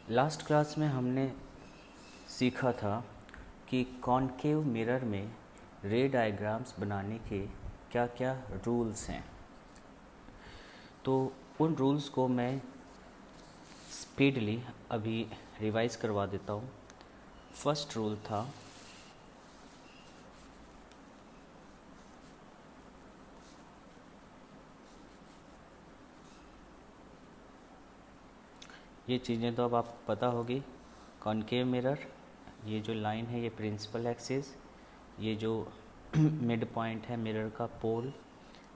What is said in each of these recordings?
Last class में हमने सीखा था कि कॉनकेव मिरर में रे डायग्राम्स बनाने के क्या क्या रूल्स हैं। तो उन रूल्स को मैं स्पीडली अभी रिवाइज करवा देता हूँ। फर्स्ट रूल था ये चीज़ें तो अब आप पता होगी। कॉनकेव मिरर, ये जो लाइन है ये प्रिंसिपल एक्सिस, ये जो मिड पॉइंट है मिरर का पोल,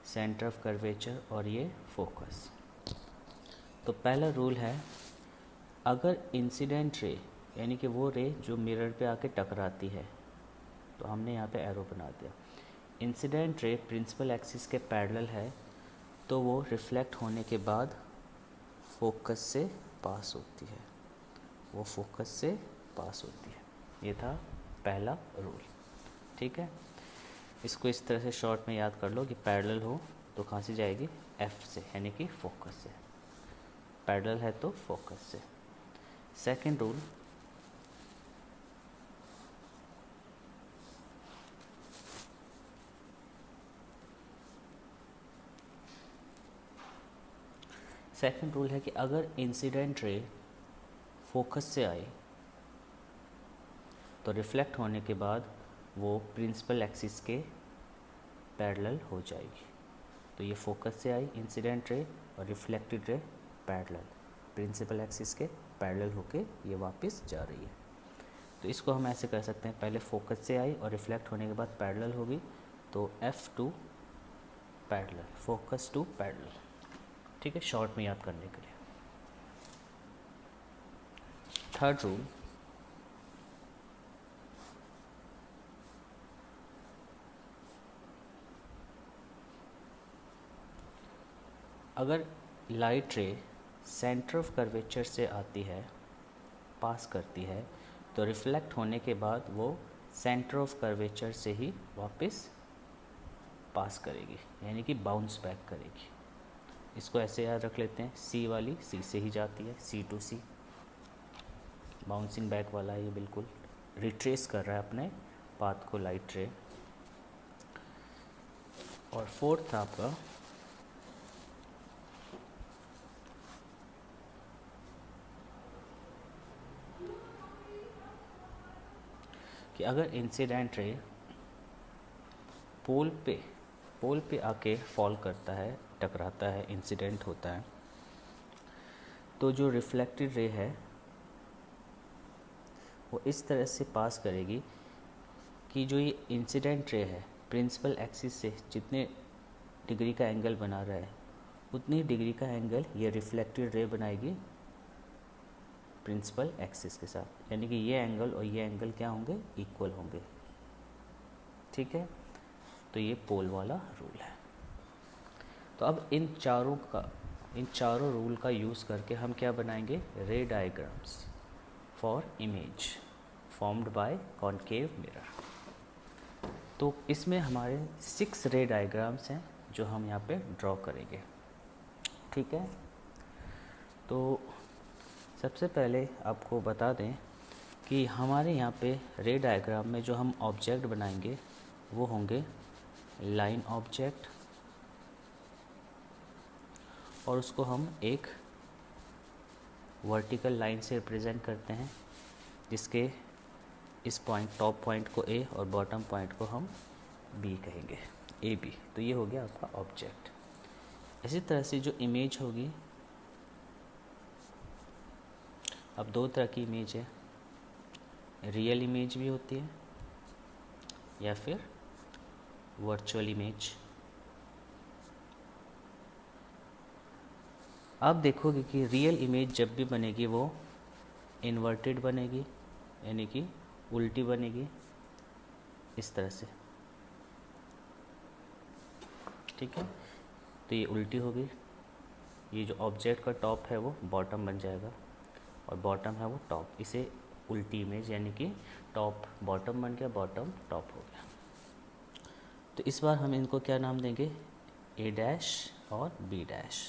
सेंटर ऑफ कर्वेचर और ये फोकस। तो पहला रूल है, अगर इंसिडेंट रे यानी कि वो रे जो मिरर पे आके टकराती है, तो हमने यहाँ पे एरो बना दिया, इंसिडेंट रे प्रिंसिपल एक्सिस के पैरेलल है तो वो रिफ्लेक्ट होने के बाद फोकस से पास होती है, वो फोकस से पास होती है। ये था पहला रूल। ठीक है, इसको इस तरह से शॉर्ट में याद कर लो कि पैरेलल हो तो कहाँ से जाएगी, एफ से, यानी कि फोकस से। पैरेलल है तो फोकस से। सेकंड रूल, सेकंड रूल है कि अगर इंसिडेंट रे फोकस से आए तो रिफ्लेक्ट होने के बाद वो प्रिंसिपल एक्सिस के पैरेलल हो जाएगी। तो ये फोकस से आई इंसिडेंट रे और reflected ray parallel, principal axis के पैरेलल होके ये वापस जा रही है। तो इसको हम ऐसे कर सकते हैं, पहले फोकस से आई और रिफ्लेक्ट होने के बाद पैरेलल होगी, तो F to parallel, focus to parallel. ठीक है, शॉर्ट में याद करने के लिए। थर्ड रूल, अगर light ray centre of curvature से आती है, पास करती है, तो रिफ्लेक्ट होने के बाद वो सेंटर ऑफ कर्वेचर से ही वापस पास करेगी, यानी कि बाउंस बैक करेगी। इसको ऐसे याद रख लेते हैं, सी वाली सी से ही जाती है, सी टू सी, बाउंसिंग बैक वाला ये बिल्कुल रिट्रेस कर रहा है अपने पाथ को लाइट रे। और फोर्थ था आपका कि अगर इंसिडेंट रे पोल पे आके फॉल करता है, टकराता है, इंसिडेंट होता है, तो जो रिफ्लेक्टेड रे है वो इस तरह से पास करेगी कि जो ये इंसिडेंट रे है प्रिंसिपल एक्सिस से जितने डिग्री का एंगल बना रहा है उतनी डिग्री का एंगल ये रिफ्लेक्टेड रे बनाएगी प्रिंसिपल एक्सिस के साथ, यानी कि ये एंगल और ये एंगल क्या होंगे, इक्वल होंगे। ठीक है, तो ये पोल वाला रूल है। तो अब इन चारों रूल का यूज़ करके हम क्या बनाएंगे, रे diagrams for image formed by concave mirror. तो इसमें हमारे 6 रे डायग्राम्स हैं जो हम यहाँ पे ड्रॉ करेंगे। ठीक है, तो सबसे पहले आपको बता दें कि हमारे यहाँ पे रे डायग्राम में जो हम ऑब्जेक्ट बनाएंगे वो होंगे लाइन ऑब्जेक्ट, और उसको हम एक वर्टिकल लाइन से रिप्रेजेंट करते हैं, जिसके इस पॉइंट, टॉप पॉइंट को ए और बॉटम पॉइंट को हम बी कहेंगे, ए बी। तो ये हो गया आपका ऑब्जेक्ट। इसी तरह से जो इमेज होगी, अब 2 तरह की इमेज है, रियल इमेज भी होती है या फिर वर्चुअल इमेज। आप देखोगे कि रियल इमेज जब भी बनेगी वो इन्वर्टेड बनेगी, यानी कि उल्टी बनेगी, इस तरह से। ठीक है, तो ये उल्टी होगी, ये जो ऑब्जेक्ट का टॉप है वो बॉटम बन जाएगा और बॉटम है वो टॉप, इसे उल्टी इमेज, यानी कि टॉप बॉटम बन गया, बॉटम टॉप हो गया। तो इस बार हम इनको क्या नाम देंगे, ए डैश और बी डैश,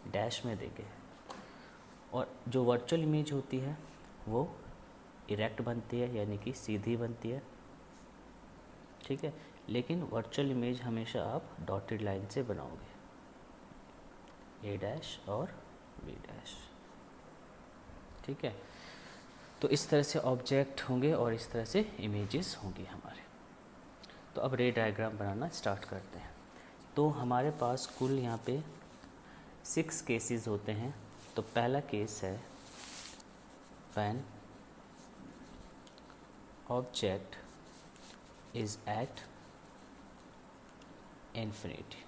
डैश में देंगे। और जो वर्चुअल इमेज होती है वो इरेक्ट बनती है, यानी कि सीधी बनती है, ठीक है। लेकिन वर्चुअल इमेज हमेशा आप डॉटेड लाइन से बनाओगे, ए डैश और बी डैश, ठीक है। तो इस तरह से ऑब्जेक्ट होंगे और इस तरह से इमेजेस होंगी हमारे। तो अब रे डायग्राम बनाना स्टार्ट करते हैं। तो हमारे पास कुल यहाँ पे 6 केसेस होते हैं। तो पहला केस है when object is at infinity.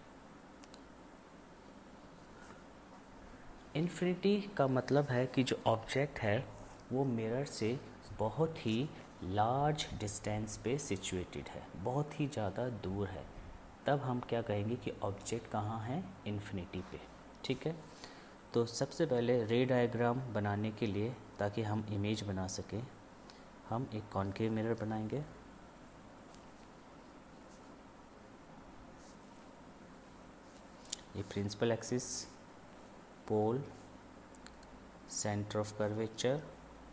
Infinity का मतलब है कि जो ऑब्जेक्ट है वो मिरर से बहुत ही लार्ज डिस्टेंस पे सिचुएटेड है, बहुत ही ज़्यादा दूर है। तब हम क्या कहेंगे कि ऑब्जेक्ट कहाँ है, इन्फिनिटी पे, ठीक है। तो सबसे पहले रे डायग्राम बनाने के लिए, ताकि हम इमेज बना सकें, हम एक कॉनकेव मिरर बनाएंगे। ये principal axis, pole, centre of curvature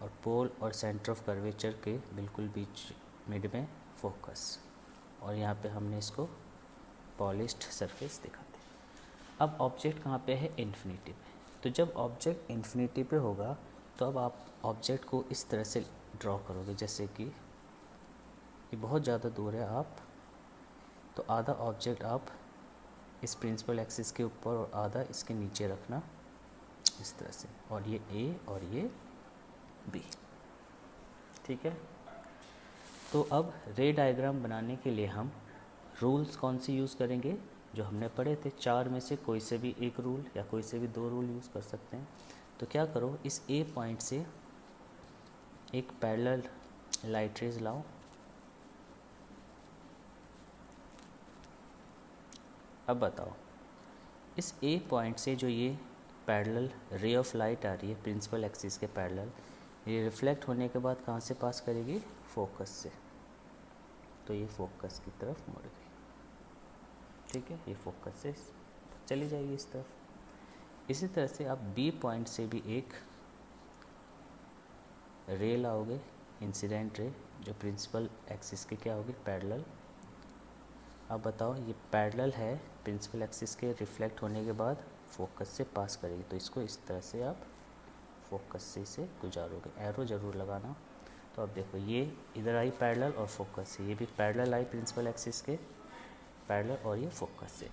और पोल और सेंटर ऑफ कर्वेचर के बिल्कुल बीच मिड में फोकस, और यहाँ पे हमने इसको पॉलिश्ड सरफेस दिखाते हैं। अब ऑब्जेक्ट कहाँ पे है, इन्फिनिटी पे। तो जब ऑब्जेक्ट इन्फिनिटी पे होगा तो अब आप ऑब्जेक्ट को इस तरह से ड्रॉ करोगे, जैसे कि ये बहुत ज़्यादा दूर है आप, तो आधा ऑब्जेक्ट आप इस प्रिंसिपल एक्सिस के ऊपर और आधा इसके नीचे रखना, इस तरह से, और ये ए और ये बी, ठीक है। तो अब रे डायग्राम बनाने के लिए हम रूल्स कौन से यूज़ करेंगे, जो हमने पढ़े थे। 4 में से कोई से भी एक रूल या कोई से भी 2 रूल यूज़ कर सकते हैं। तो क्या करो, इस ए पॉइंट से एक पैरेलल लाइट रेज लाओ, अब बताओ इस ए पॉइंट से जो ये पैरेलल रे ऑफ लाइट आ रही है प्रिंसिपल एक्सिस के पैरेलल, ये रिफ्लेक्ट होने के बाद कहाँ से पास करेगी, फोकस से। तो ये फोकस की तरफ मुड़ गई, ठीक है, ये फोकस से चली जाएगी इस तरफ। इसी तरह से आप बी पॉइंट से भी एक रे लाओगे, इंसिडेंट रे, जो प्रिंसिपल एक्सिस के क्या होगी, पैरेलल। अब बताओ ये पैरेलल है प्रिंसिपल एक्सिस के, रिफ्लेक्ट होने के बाद फोकस से पास करेगी, तो इसको इस तरह से आप फोकस से इसे गुजारोगे, एरो ज़रूर लगाना। तो अब देखो ये इधर आई पैरेलल और फोकस से, ये भी पैरेलल आई प्रिंसिपल एक्सिस के, पैरेलल और ये फोकस से।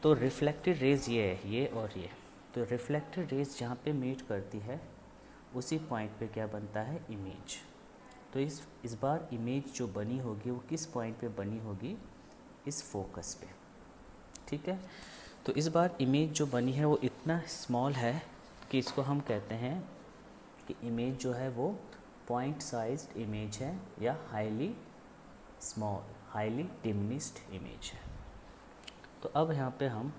तो रिफ्लेक्टेड रेज ये है, ये और ये। तो रिफ्लेक्टेड रेज जहाँ पे मीट करती है उसी पॉइंट पे क्या बनता है, इमेज। तो इस बार इमेज जो बनी होगी वो किस पॉइंट पे बनी होगी, इस फोकस पे, ठीक है। तो इस बार इमेज जो बनी है वो इतना स्मॉल है कि इसको हम कहते हैं कि इमेज जो है वो पॉइंट साइज्ड इमेज है या highly small, highly diminished image है। तो अब यहाँ पे हम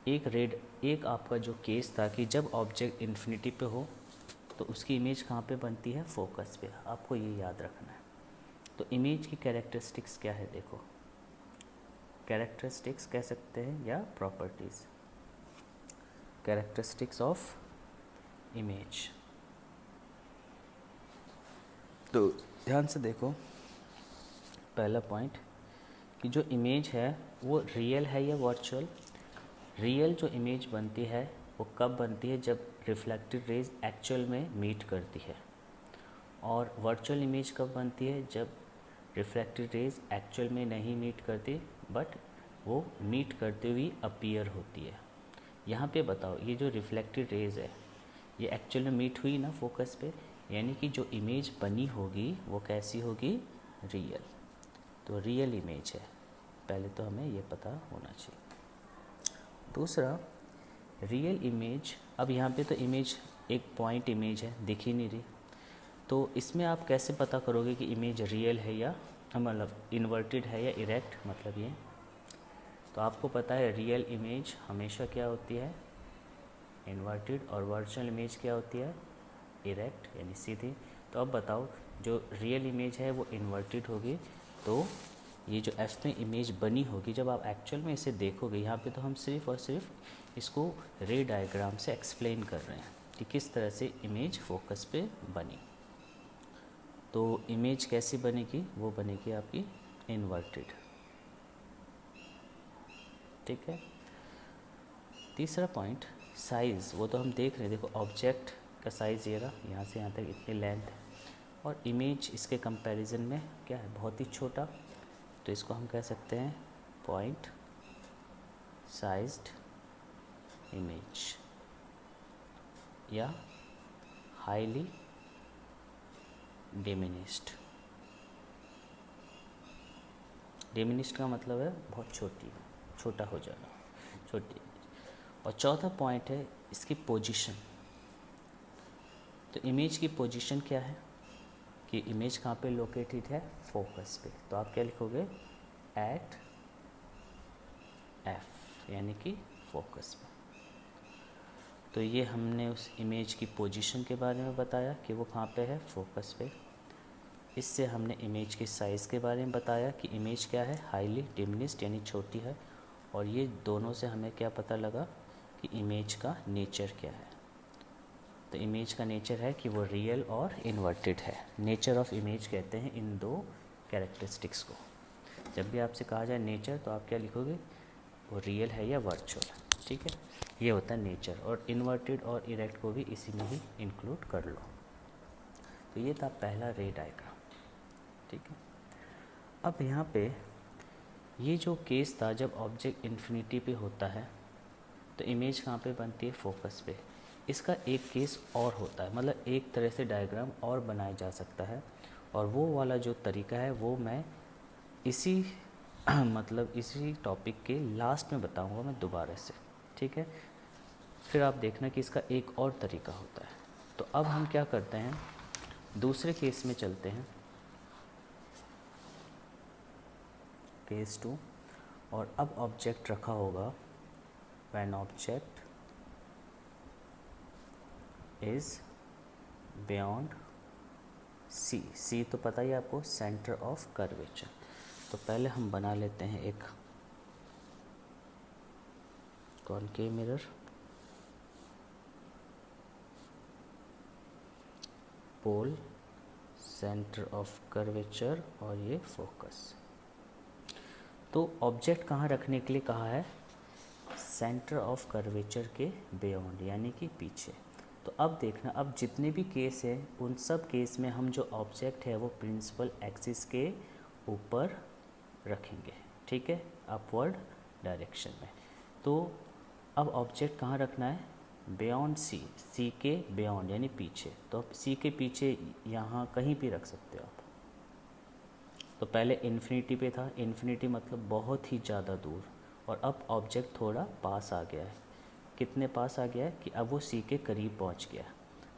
एक आपका जो केस था कि जब ऑब्जेक्ट इन्फिनिटी पे हो तो उसकी इमेज कहाँ पे बनती है, फोकस पे। आपको ये याद रखना है। तो इमेज की कैरेक्टरिस्टिक्स क्या है, देखो, कैरेक्टरिस्टिक्स कह सकते हैं या प्रॉपर्टीज़, कैरेक्टरिस्टिक्स ऑफ इमेज। तो ध्यान से देखो, पहला पॉइंट कि जो इमेज है वो रियल है या वर्चुअल। रियल जो इमेज बनती है वो कब बनती है, जब रिफ्लेक्टेड रेज एक्चुअल में मीट करती है। और वर्चुअल इमेज कब बनती है, जब रिफ्लेक्टेड रेज एक्चुअल में नहीं मीट करती बट वो मीट करते हुए अपीयर होती है। यहाँ पे बताओ ये जो रिफ्लेक्टेड रेज है ये एक्चुअल में मीट हुई ना फोकस पे, यानी कि जो इमेज बनी होगी वो कैसी होगी, रियल। तो रियल इमेज है, पहले तो हमें ये पता होना चाहिए। दूसरा, रियल इमेज, अब यहाँ पे तो इमेज एक पॉइंट इमेज है, दिख ही नहीं रही, तो इसमें आप कैसे पता करोगे कि इमेज रियल है या मतलब इन्वर्टेड है या इरेक्ट, मतलब ये। तो आपको पता है रियल इमेज हमेशा क्या होती है, इन्वर्टेड, और वर्चुअल इमेज क्या होती है, इरेक्ट यानी सीधी। तो अब बताओ जो रियल इमेज है वो इन्वर्टेड होगी, तो ये जो एफ में इमेज बनी होगी जब आप एक्चुअल में इसे देखोगे, यहाँ पे तो हम सिर्फ और सिर्फ इसको रे डायग्राम से एक्सप्लेन कर रहे हैं, कि किस तरह से इमेज फोकस पे बनी। तो इमेज कैसी बनेगी, वो बनेगी आपकी इन्वर्टेड। ठीक है। तीसरा पॉइंट साइज़, वो तो हम देख रहे हैं, देखो ऑब्जेक्ट का साइज़ ये रहा, यहाँ से यहाँ तक इतनी लेंथ है, और इमेज इसके कंपैरिजन में क्या है, बहुत ही छोटा। तो इसको हम कह सकते हैं पॉइंट साइज्ड इमेज या हाईली डिमिनिश्ड। डिमिनिश्ड का मतलब है बहुत छोटी, छोटा हो जाना, छोटी। और चौथा पॉइंट है इसकी पोजीशन। तो इमेज की पोजीशन क्या है कि इमेज कहाँ पे लोकेटेड है, फोकस पे। तो आप क्या लिखोगे, एट एफ, यानी कि फोकस पे। तो ये हमने उस इमेज की पोजीशन के बारे में बताया कि वो कहाँ पे है, फोकस पे। इससे हमने इमेज के साइज़ के बारे में बताया कि इमेज क्या है, हाईली डिमिनिश्ड यानी छोटी है। और ये दोनों से हमें क्या पता लगा कि इमेज का नेचर क्या है। तो इमेज का नेचर है कि वो रियल और इन्वर्टेड है। नेचर ऑफ इमेज कहते हैं इन दो कैरेक्टरिस्टिक्स को। जब भी आपसे कहा जाए नेचर, तो आप क्या लिखोगे, वो रियल है या वर्चुअल। ठीक है, ये होता है नेचर। और इन्वर्टेड और इरेक्ट को भी इसी में ही इंक्लूड कर लो। तो ये था पहला रे डायग्राम। ठीक है। अब यहाँ पे ये जो केस था, जब ऑब्जेक्ट इन्फिनिटी पे होता है तो इमेज कहाँ पे बनती है, फोकस पे। इसका एक केस और होता है, मतलब एक तरह से डायग्राम और बनाया जा सकता है, और वो वाला जो तरीका है वो मैं इसी मतलब इसी टॉपिक के लास्ट में बताऊंगा मैं दोबारा से। ठीक है, फिर आप देखना कि इसका एक और तरीका होता है। तो अब हम क्या करते हैं, दूसरे केस में चलते हैं, केस 2। और अब ऑब्जेक्ट रखा होगा, when object is beyond C. C तो पता ही आपको, सेंटर ऑफ कर्वेचर। तो पहले हम बना लेते हैं एक concave mirror, pole, centre of curvature और ये फोकस। तो ऑब्जेक्ट कहाँ रखने के लिए कहा है, सेंटर ऑफ कर्वेचर के बियॉन्ड, यानी कि पीछे। तो अब देखना, अब जितने भी केस हैं उन सब केस में हम जो ऑब्जेक्ट है वो प्रिंसिपल एक्सिस के ऊपर रखेंगे। ठीक है, अपवर्ड डायरेक्शन में। तो अब ऑब्जेक्ट कहाँ रखना है, बियॉन्ड सी, सी के बियॉन्ड यानी पीछे। तो अब सी के पीछे यहाँ कहीं भी रख सकते हो आप। तो पहले इन्फिनिटी पे था, इन्फिनिटी मतलब बहुत ही ज़्यादा दूर, और अब ऑब्जेक्ट थोड़ा पास आ गया है। कितने पास आ गया है कि अब वो सी के करीब पहुँच गया।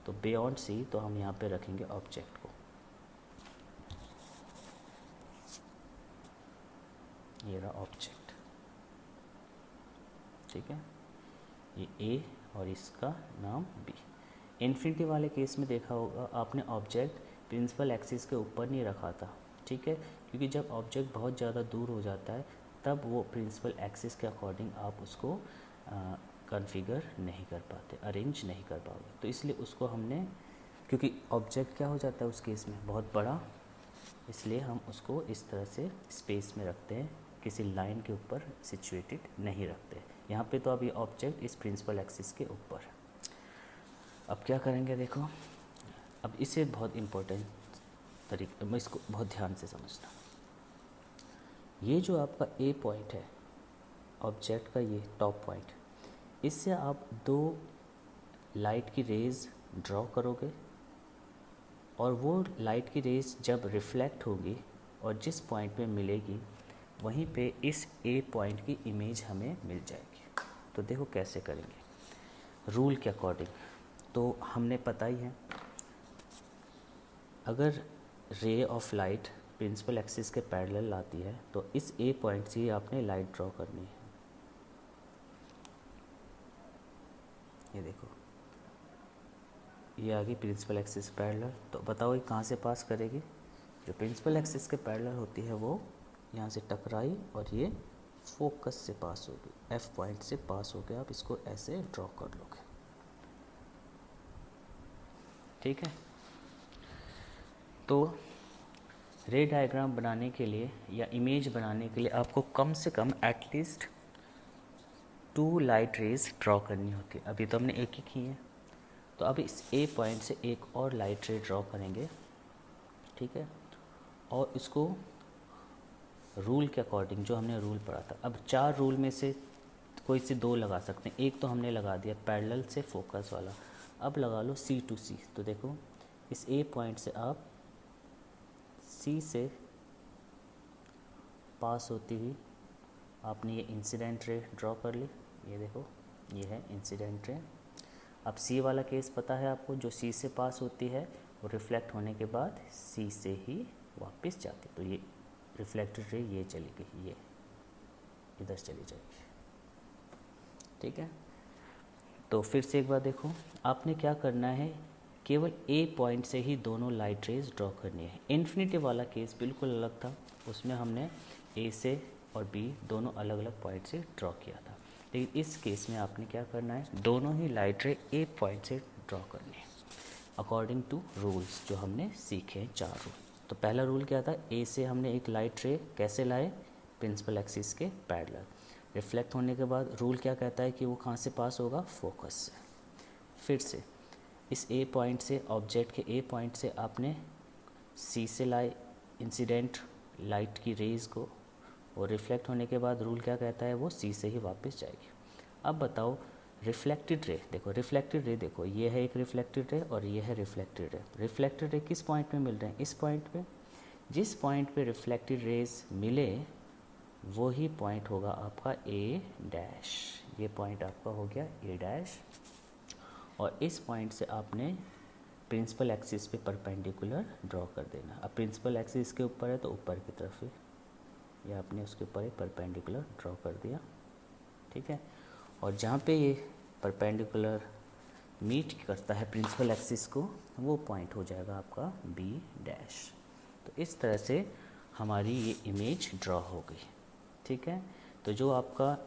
तो बियॉन्ड सी, तो हम यहाँ पे रखेंगे ऑब्जेक्ट को, ये रहा ऑब्जेक्ट। ठीक है, ये ए और इसका नाम बी। इन्फिनिटी वाले केस में देखा होगा आपने, ऑब्जेक्ट प्रिंसिपल एक्सिस के ऊपर नहीं रखा था। ठीक है, क्योंकि जब ऑब्जेक्ट बहुत ज़्यादा दूर हो जाता है तब वो प्रिंसिपल एक्सिस के अकॉर्डिंग आप उसको कॉन्फ़िगर नहीं कर पाते, अरेंज नहीं कर पाओगे। तो इसलिए उसको हमने, क्योंकि ऑब्जेक्ट क्या हो जाता है उस केस में, बहुत बड़ा, इसलिए हम उसको इस तरह से स्पेस में रखते हैं, किसी लाइन के ऊपर सिचुएटेड नहीं रखते। यहाँ पे तो अब ये ऑब्जेक्ट इस प्रिंसिपल एक्सिस के ऊपर। अब क्या करेंगे, देखो अब इसे बहुत इम्पोर्टेंट तरीके में इसको बहुत ध्यान से समझना। ये जो आपका ए पॉइंट है ऑब्जेक्ट का, ये टॉप पॉइंट, इससे आप दो लाइट की रेज ड्रॉ करोगे, और वो लाइट की रेज जब रिफ्लेक्ट होगी और जिस पॉइंट पे मिलेगी वहीं पे इस ए पॉइंट की इमेज हमें मिल जाएगी। तो देखो कैसे करेंगे, रूल के अकॉर्डिंग। तो हमने पता ही है, अगर ray of light principal axis के पैरेलल आती है तो इस ए पॉइंट से ही आपने लाइट ड्रॉ करनी है। ये देखो, ये आ गई प्रिंसिपल एक्सिस पैरेलल। तो बताओ ये कहाँ से पास करेगी, जो प्रिंसिपल एक्सिस के पैरेलल होती है वो यहाँ से टकराई और ये फोकस से पास होगी, एफ पॉइंट से पास हो गया। आप इसको ऐसे ड्रॉ कर लोगे। ठीक है। तो रे डायग्राम बनाने के लिए या इमेज बनाने के लिए आपको कम से कम एटलीस्ट 2 लाइट रेज ड्रॉ करनी होती है। अभी तो हमने एक ही की है, तो अब इस ए पॉइंट से एक और लाइट रे ड्रॉ करेंगे, ठीक है। और इसको रूल के अकॉर्डिंग, जो हमने रूल पढ़ा था, अब 4 रूल में से कोई से 2 लगा सकते हैं। एक तो हमने लगा दिया पैरेलल से फोकस वाला, अब लगा लो सी टू सी। तो देखो इस ए पॉइंट से आप सी से पास होती हुई आपने ये इंसिडेंट रे ड्रॉ कर ली। ये देखो ये है इंसिडेंट रे। अब सी वाला केस पता है आपको, जो सी से पास होती है वो रिफ्लेक्ट होने के बाद सी से ही वापस जाती, तो ये रिफ्लेक्टेड रे ये चली गई, ये इधर चली जाएगी, ठीक है। तो फिर से एक बार देखो, आपने क्या करना है, केवल ए पॉइंट से ही दोनों लाइट रेज ड्रॉ करनी है। इन्फिनिटी वाला केस बिल्कुल अलग था, उसमें हमने ए से और बी दोनों अलग अलग पॉइंट से ड्रॉ किया था। लेकिन इस केस में आपने क्या करना है, दोनों ही लाइट रे ए पॉइंट से ड्रॉ करनी है अकॉर्डिंग टू रूल्स जो हमने सीखे 4 रूल। तो पहला रूल क्या था, ए से हमने एक लाइट रे कैसे लाए, प्रिंसिपल एक्सिस के पैरेलल। रिफ्लेक्ट होने के बाद रूल क्या कहता है कि वो कहाँ से पास होगा, फोकस से। फिर से इस ए पॉइंट से, ऑब्जेक्ट के ए पॉइंट से आपने सी से लाए इंसिडेंट लाइट की रेज को, और रिफ्लेक्ट होने के बाद रूल क्या कहता है, वो सी से ही वापस जाएगी। अब बताओ रिफ्लेक्टेड रे, देखो रिफ्लेक्टेड रे, देखो ये है एक रिफ्लेक्टेड रे और ये है रिफ्लेक्टेड रे। रिफ्लेक्टेड रे किस पॉइंट पे मिल रहे हैं, इस पॉइंट पे। जिस पॉइंट पे रिफ्लेक्टेड रेज मिले वो ही पॉइंट होगा आपका ए डैश। ये पॉइंट आपका हो गया ए डैश, और इस पॉइंट से आपने प्रिंसिपल एक्सिस पे परपेंडिकुलर ड्रॉ कर देना। अब प्रिंसिपल एक्सिस के ऊपर है तो ऊपर की तरफ ही, या आपने उसके ऊपर एक परपेंडिकुलर ड्रॉ कर दिया, ठीक है। और जहाँ पे ये परपेंडिकुलर मीट करता है प्रिंसिपल एक्सिस को, वो पॉइंट हो जाएगा आपका बी डैश। तो इस तरह से हमारी ये इमेज ड्रॉ हो गई, ठीक है। तो जो आपका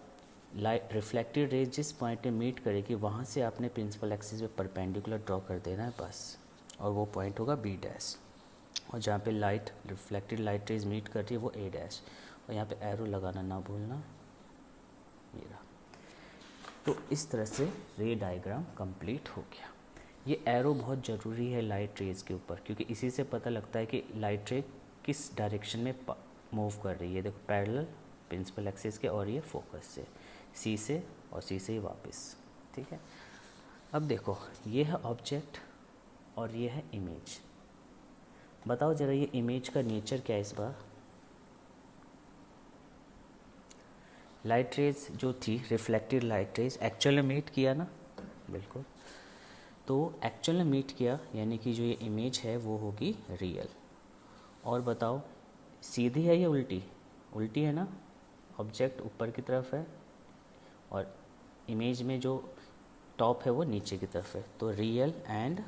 लाइट रिफ्लेक्टेड रेज जिस पॉइंट पे मीट करेगी वहाँ से आपने प्रिंसिपल एक्सिस पे परपेंडिकुलर ड्रॉ कर देना है बस, और वो पॉइंट होगा बी डैश। और जहाँ पे light reflected light rays meet कर रही है वो ए डैश, और यहाँ पे एरो लगाना ना भूलना, ये रहा। तो इस तरह से रे डायग्राम कंप्लीट हो गया। ये एरो बहुत ज़रूरी है लाइट रेज के ऊपर, क्योंकि इसी से पता लगता है कि लाइट रे किस डायरेक्शन में मूव कर रही है। देखो पैरेलल प्रिंसिपल एक्सिस के, और ये फोकस से, सी से और सी से ही वापस, ठीक है। अब देखो ये है ऑब्जेक्ट और ये है इमेज। बताओ ज़रा ये इमेज का नेचर क्या है इस बार। लाइट रेज जो थी रिफ्लेक्टेड लाइट रेज एक्चुअल में मीट किया ना, बिल्कुल। तो एक्चुअल में मीट किया यानी कि जो ये इमेज है वो होगी रियल। और बताओ सीधी है या उल्टी, उल्टी है ना, ऑब्जेक्ट ऊपर की तरफ है और इमेज में जो टॉप है वो नीचे की तरफ है, तो रियल एंड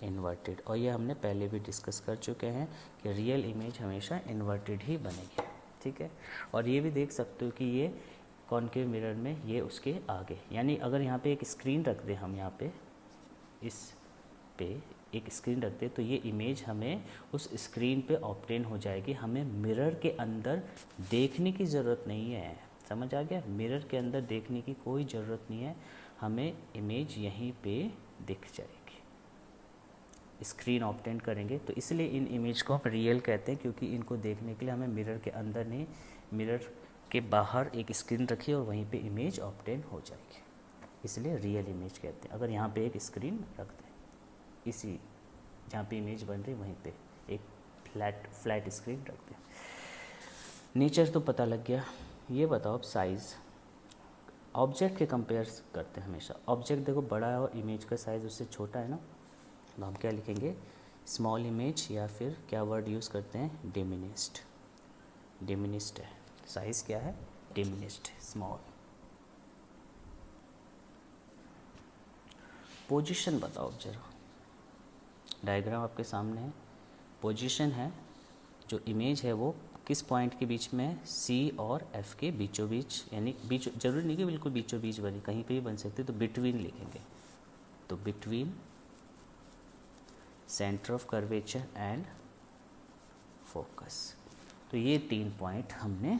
इन्वर्टेड। और ये हमने पहले भी डिस्कस कर चुके हैं कि रियल इमेज हमेशा इन्वर्टेड ही बनेगी, ठीक है। और ये भी देख सकते हो कि ये कॉनकेव मिरर में ये उसके आगे, यानी अगर यहाँ पे एक स्क्रीन रख दें हम, यहाँ पे इस पे एक स्क्रीन रख दें तो ये इमेज हमें उस स्क्रीन पे ऑब्टेन हो जाएगी। हमें मिरर के अंदर देखने की ज़रूरत नहीं है, समझ आ गया। मिरर के अंदर देखने की कोई ज़रूरत नहीं है, हमें इमेज यहीं पे दिख जाएगी। स्क्रीन ऑब्टेन करेंगे तो इसलिए इन इमेज को हम रियल कहते हैं, क्योंकि इनको देखने के लिए हमें मिरर के अंदर नहीं, मिरर के बाहर एक स्क्रीन रखिए और वहीं पे इमेज ऑब्टेन हो जाएगी, इसलिए रियल इमेज कहते हैं। अगर यहाँ पे एक स्क्रीन रख दें, इसी जहाँ पे इमेज बन रही वहीं पे एक फ्लैट स्क्रीन रख दें। नेचर तो पता लग गया। ये बताओ अब साइज़, ऑब्जेक्ट के कंपेयर करते हैं हमेशा। ऑब्जेक्ट देखो बड़ा है और इमेज का साइज़ उससे छोटा है ना, तो हम क्या लिखेंगे, स्मॉल इमेज, या फिर क्या वर्ड यूज़ करते हैं, डिमिनिस्ड। डिमिनिस्ड है साइज़, क्या है, डिमिनिस्ड, स्मॉल। पोजीशन बताओ जरा, डायग्राम आपके सामने है। पोजीशन है, जो इमेज है वो किस पॉइंट के बीच में है, सी और एफ के बीचों बीच, यानी बीच जरूरी नहीं कि बिल्कुल बीचों बीच बने, कहीं पे भी बन सकते, तो बिटवीन लिखेंगे। तो between centre of curvature and focus. तो ये 3 पॉइंट हमने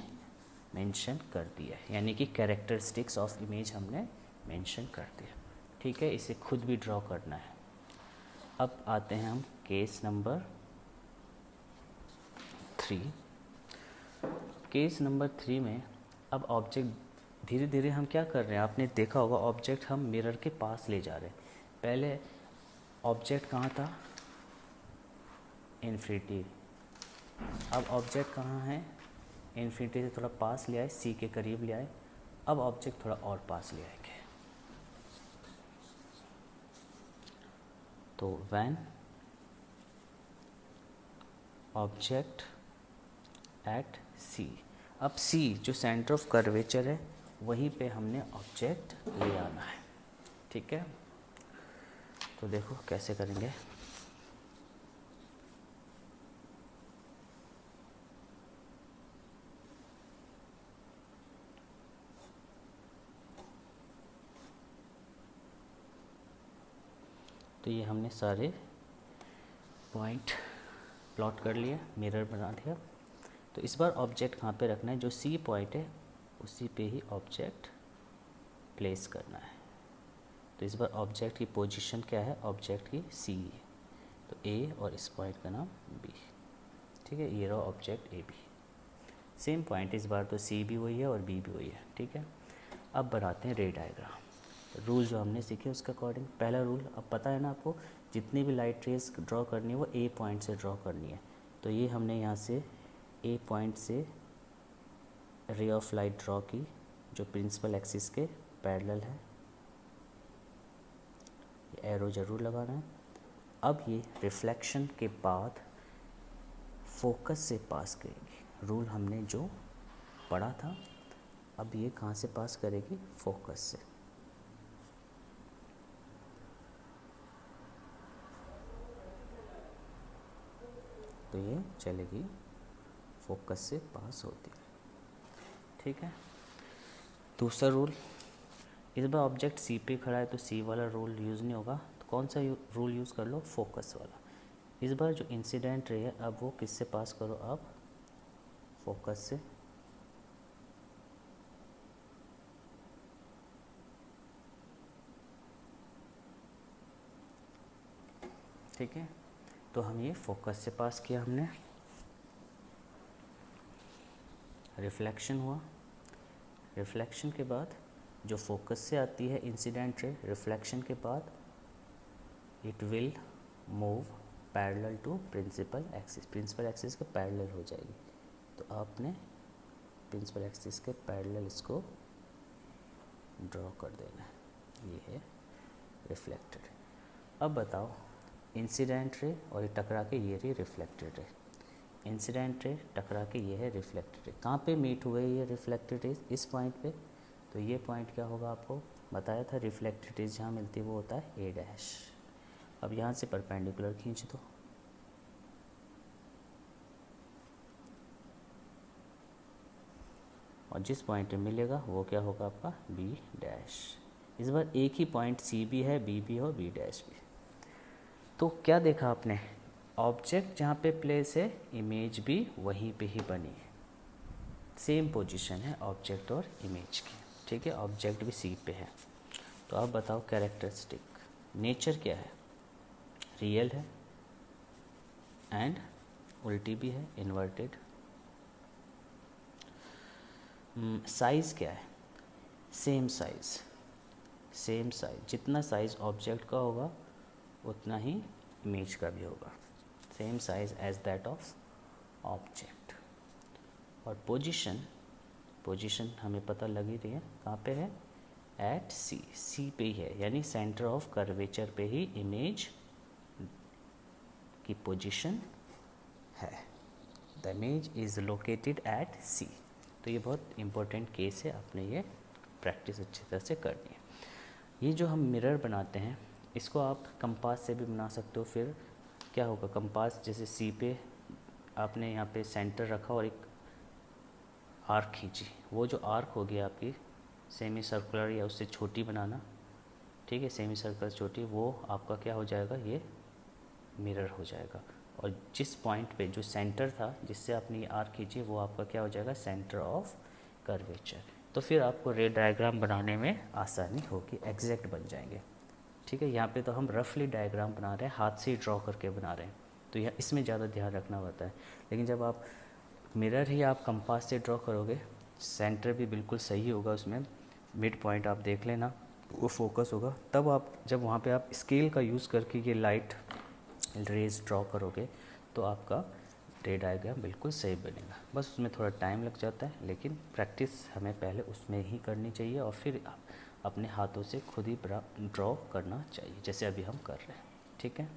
मेंशन कर दिया, यानी कि कैरेक्टरिस्टिक्स ऑफ इमेज हमने मेंशन कर दिया। ठीक है, इसे खुद भी ड्रॉ करना है। अब आते हैं हम केस नंबर 3। केस नंबर 3 में अब ऑब्जेक्ट धीरे धीरे हम क्या कर रहे हैं, आपने देखा होगा ऑब्जेक्ट हम मिरर के पास ले जा रहे हैं। पहले ऑब्जेक्ट कहाँ था, इन्फिनिटी। अब ऑब्जेक्ट कहाँ है, इन्फिनिटी से थोड़ा पास ले आए, सी के करीब ले आए। अब ऑब्जेक्ट थोड़ा और पास ले आएंगे। तो व्हेन ऑब्जेक्ट एट सी, अब सी जो सेंटर ऑफ कर्वेचर है वहीं पे हमने ऑब्जेक्ट ले आना है। ठीक है, तो देखो कैसे करेंगे। तो ये हमने सारे पॉइंट प्लॉट कर लिए, मिरर बना दिया। तो इस बार ऑब्जेक्ट कहाँ पे रखना है, जो सी पॉइंट है उसी पे ही ऑब्जेक्ट प्लेस करना है। तो इस बार ऑब्जेक्ट की पोजीशन क्या है, ऑब्जेक्ट की सी, तो ए और इस पॉइंट का नाम बी। ठीक है, ये रहा object A B. Same point इस बार, तो सी भी वही है और बी भी वही है। ठीक है, अब बनाते हैं रे डायग्राम। रूल जो हमने सीखे उसके अकॉर्डिंग, पहला रूल अब पता है ना आपको, जितनी भी लाइट रेस ड्रॉ करनी है वो ए पॉइंट से ड्रॉ करनी है। तो ये हमने यहाँ से ए पॉइंट से रे ऑफ लाइट ड्रॉ की, जो प्रिंसिपल एक्सिस के पैरेलल है। एरो ज़रूर लगाना है। अब ये रिफ्लेक्शन के बाद फोकस से पास करेगी। रूल हमने जो पढ़ा था, अब ये कहाँ से पास करेगी, फोकस से। तो ये चलेगी फोकस से पास होती है। ठीक है, दूसरा रूल, इस बार ऑब्जेक्ट सी पे खड़ा है तो सी वाला रूल यूज़ नहीं होगा। तो कौन सा रूल यूज़ कर लो, फोकस वाला। इस बार जो इंसिडेंट रे है अब वो किससे पास करो, आप फोकस से। ठीक है, तो हम ये फोकस से पास किया हमने, रिफ्लेक्शन हुआ। रिफ्लेक्शन के बाद जो फोकस से आती है इंसिडेंट रे, रिफ्लेक्शन के बाद it will move parallel to principal axis. Principal axis के पैरेलल हो जाएगी। तो आपने प्रिंसिपल एक्सिस के पैरेलल इसको ड्रॉ कर देना है। ये है रिफ्लेक्टेड। अब बताओ, इंसिडेंट रे और ये टकरा के ये रही रिफ्लेक्टेड रे। इंसिडेंट रे टकरा के ये है रिफ्लेक्टेड रे। कहाँ पे मीट हुए ये रिफ्लेक्टेड रेज, इस पॉइंट पे। तो ये पॉइंट क्या होगा, आपको बताया था रिफ्लेक्टेड रेज जहाँ मिलती है वो होता है ए डैश। अब यहाँ से परपेंडिकुलर खींच दो, और जिस पॉइंट पे मिलेगा वो क्या होगा आपका बी डैश। इस बार एक ही पॉइंट सी भी है, बी भी और बी डैश भी। तो क्या देखा आपने, ऑब्जेक्ट जहाँ पे प्लेस है इमेज भी वहीं पे ही बनी है। सेम पोजीशन है ऑब्जेक्ट और इमेज की। ठीक है, ऑब्जेक्ट भी सी पे है। तो आप बताओ कैरेक्टरिस्टिक, नेचर क्या है, रियल है एंड उल्टी भी है, इन्वर्टेड। साइज़ क्या है, सेम साइज़। सेम साइज, जितना साइज़ ऑब्जेक्ट का होगा उतना ही इमेज का भी होगा। Same size as that of object. और पोजीशन, पोजीशन हमें पता लग ही रही है कहाँ पे है, एट सी। सी पे ही है, यानी सेंटर ऑफ कर्वेचर पे ही इमेज की पोजीशन है। The image is located at C. तो ये बहुत इंपॉर्टेंट केस है, आपने ये प्रैक्टिस अच्छी तरह से करनी है। ये जो हम मिरर बनाते हैं इसको आप कंपास से भी बना सकते हो। फिर क्या होगा, कंपास जैसे सी पे आपने यहाँ पे सेंटर रखा और एक आर्क खींची, वो जो आर्क होगी आपकी सेमी सर्कुलर या उससे छोटी बनाना। ठीक है, सेमी सर्कुलर छोटी, वो आपका क्या हो जाएगा, ये मिरर हो जाएगा। और जिस पॉइंट पे जो सेंटर था जिससे आपने ये आर्क खींची वो आपका क्या हो जाएगा, सेंटर ऑफ कर्वेचर। तो फिर आपको रे डायग्राम बनाने में आसानी होगी, एग्जैक्ट बन जाएंगे। ठीक है, यहाँ पे तो हम रफली डायग्राम बना रहे हैं, हाथ से ही ड्रॉ करके बना रहे हैं, तो यह इसमें ज़्यादा ध्यान रखना पड़ता है। लेकिन जब आप मिरर ही आप कंपास से ड्रॉ करोगे, सेंटर भी बिल्कुल सही होगा उसमें, मिड पॉइंट आप देख लेना वो फोकस होगा, तब आप जब वहाँ पे आप स्केल का यूज़ करके ये लाइट रेज ड्रॉ करोगे तो आपका रे डायग्राम बिल्कुल सही बनेगा। बस उसमें थोड़ा टाइम लग जाता है, लेकिन प्रैक्टिस हमें पहले उसमें ही करनी चाहिए और फिर अपने हाथों से खुद ही ड्रॉ करना चाहिए, जैसे अभी हम कर रहे हैं। ठीक है।